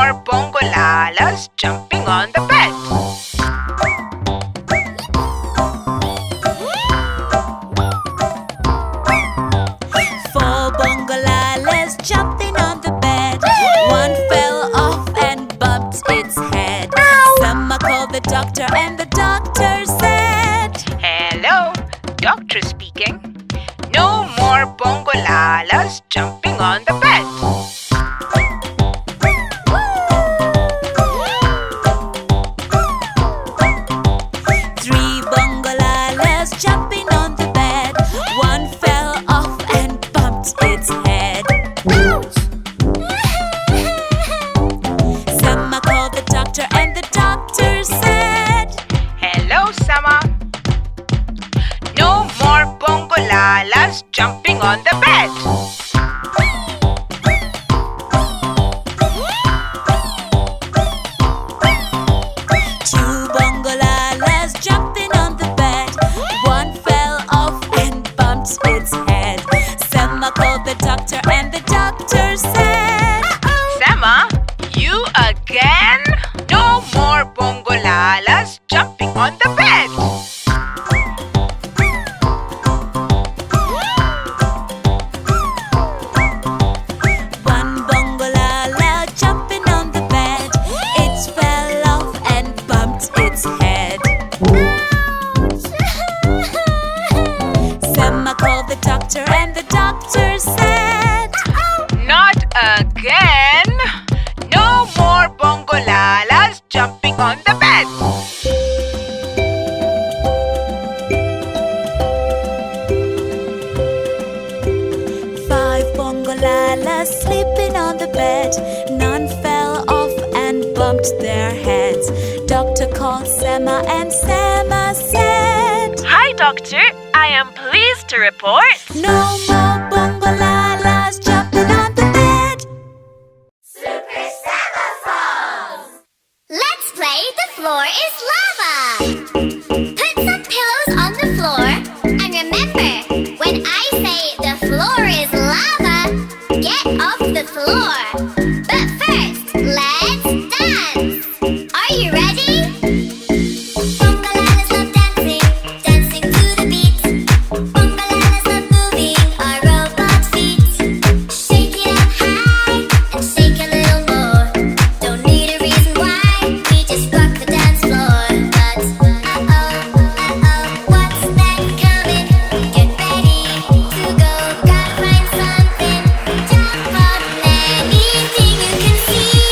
more Bongolalas jumping on the bed. 4 Bongolalas jumping on the bed. One fell off and bumped its head. Sema called the doctor and the doctor said, Hello, doctor speaking. No more Bongolalas jumping on the bed. 3 Bongolalas jumping on the bed. One fell off and bumped its head. Ouch! Sema called the doctor and the doctor said, Hello, Sema. No more Bongolalas jumping on the bed. 2 Bongolalas jumping on the bed. One fell off and bumped its head. Sema called the doctor and the doctor said, Sema, you again? No more Bongolalas jumping on the bed. 1 Bongolala jumping on the bed. It fell off and bumped its head. Sema called the doctor and the doctor said, Not again. No more Bongolalas jumping on the bed. 5 Bongolalas sleeping on the bed. None fell off and bumped their heads. Doctor called Sema and Sema said, Hi, doctor. I am pleased to report. No more Bongolalas jumping on the bed. Super Sema Songs! Let's play The Floor is Lava! Put some pillows on the floor and remember, when I say the floor is lava, get off the floor. But first, let's dance! Are you ready? Bongolalas love dancing, dancing to the beat. Bongolalas love moving our robot feet. Shake it up high and shake a little more. Don't need a reason why, we just rock the dance floor. But what's next coming? Get ready to go. Gotta find something. Jump up, anything you can see.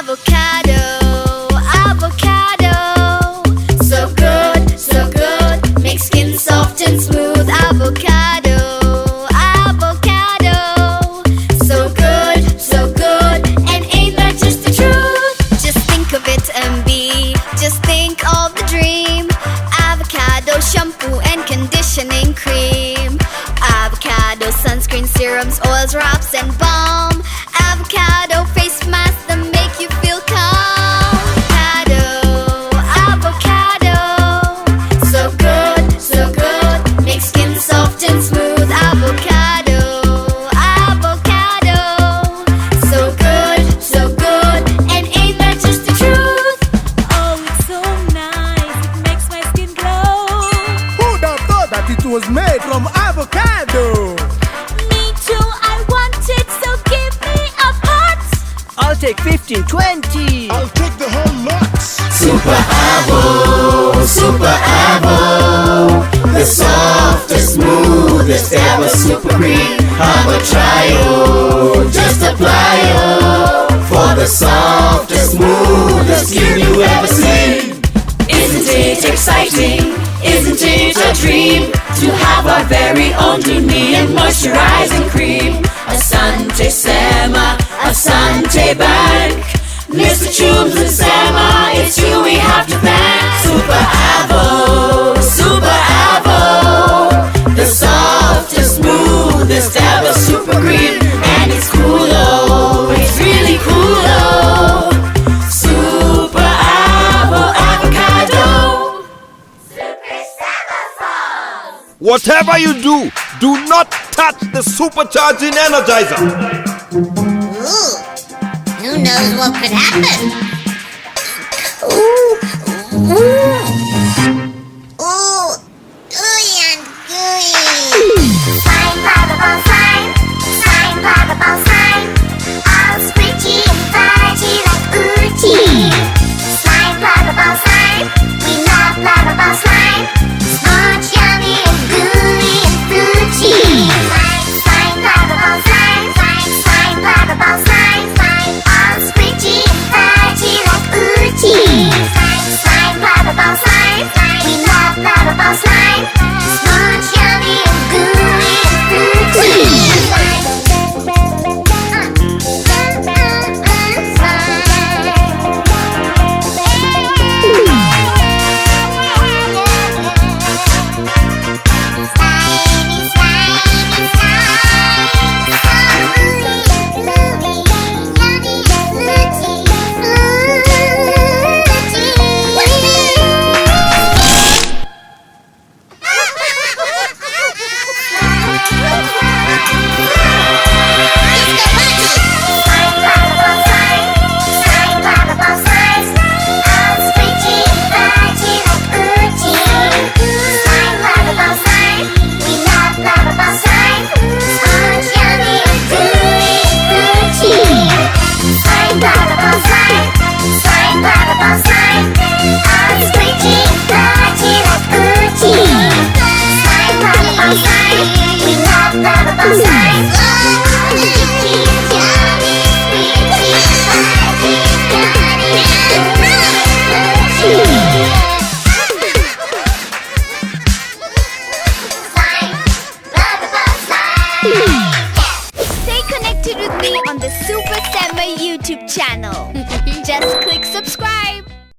avocado, avocado. So good, makes skin soft and smooth. Avocado, avocado. So good, and ain't that just the truth? Just think of it and just think of the dream. Avocado shampoo and conditioning cream. Avocado sunscreen serums, oils, wraps and balm. Avocado face masks that make you feel calm. Avocado, so good, makes skin soft and smooth. Avocado, avocado. So good, and ain't that just the truth? Oh, it's so nice, it makes my skin glow. Who'd have thought that it was made from avocado? Me too, I want it, so give me a pot. I'll take 15, 20. I'll take the whole lot. Super Avo, the softest, smoothest ever super cream. Have a try, just apply, for the softest, smoothest skin you ever seen. Isn't it exciting? Isn't it a dream to have our very own convenient moisturizing cream? Asante Sema, Asante Bank, Mr. Tubes and Sema, it's you we have to thank. Super Avo, the softest, smoothest ever super cream, and it's cool, oh, it's really cool, oh. Super Avo avocado. Whatever you do not touch the supercharging energizer. Ooh, who knows what could happen? Ooh, gooey and gooey. Slime, blah, slime, slime, blah, slime. All squidgy and fudgy like Oochie. Slime, blah, slime. We love blah, slime. Sponge, yummy and gooey and fruity. Slime, blah, slime, slime, blah, slime. All squidgy and fudgy like Oochie. Slime, blah, slime. We love blah, slime. Sponge, yummy and gooey and fruity. Stay connected with me on the Super Sema YouTube channel. Just click subscribe.